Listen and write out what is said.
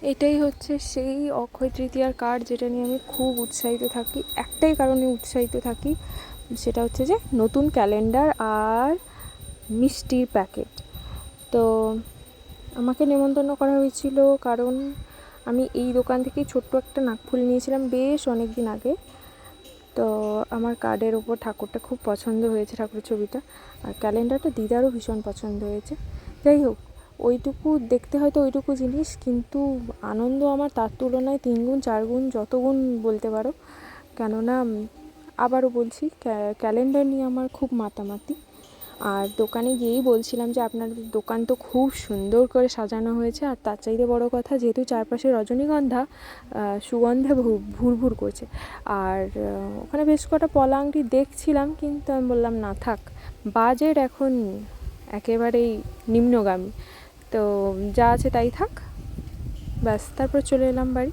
এটাই হচ্ছে সেই অক্ষয় তৃতীয়ার কার্ড যেটা নিয়ে আমি খুব উৎসাহিত থাকি। একটাই কারণে উৎসাহিত থাকি, সেটা হচ্ছে যে নতুন ক্যালেন্ডার আর মিষ্টির প্যাকেট। তো আমাকে নেমন্তন্ন করা হয়েছিল কারণ আমি এই দোকান থেকেই ছোট্ট একটা নাকফুল নিয়েছিলাম বেশ অনেক দিন আগে। তো আমার কার্ডের ওপর ঠাকুরটা খুব পছন্দ হয়েছে, ঠাকুরের ছবিটা, আর ক্যালেন্ডারটা দিদারও ভীষণ পছন্দ হয়েছে। যাই হোক, ওইটুকু দেখতে হয়তো ওইটুকু জিনিস, কিন্তু আনন্দ আমার তার তুলনায় 3 গুণ 4 গুণ যত গুণ বলতে পারো। কেননা আবারও বলছি, ক্যালেন্ডার নিয়ে আমার খুব মাতামাতি। আর দোকানে গিয়েই বলছিলাম যে আপনাদের দোকান তো খুব সুন্দর করে সাজানো হয়েছে, আর তার চাইতে বড় কথা, যেহেতু চারপাশে রজনীগন্ধা, সুগন্ধে ভুরভুর করছে। আর ওখানে বেশ কটা পলা আংটি দেখছিলাম, কিন্তু আমি বললাম না থাক, বাজেট এখন একেবারেই নিম্নগামী, তো যা আছে তাই থাক। ব্যাস, তারপর চলে এলাম বাড়ি।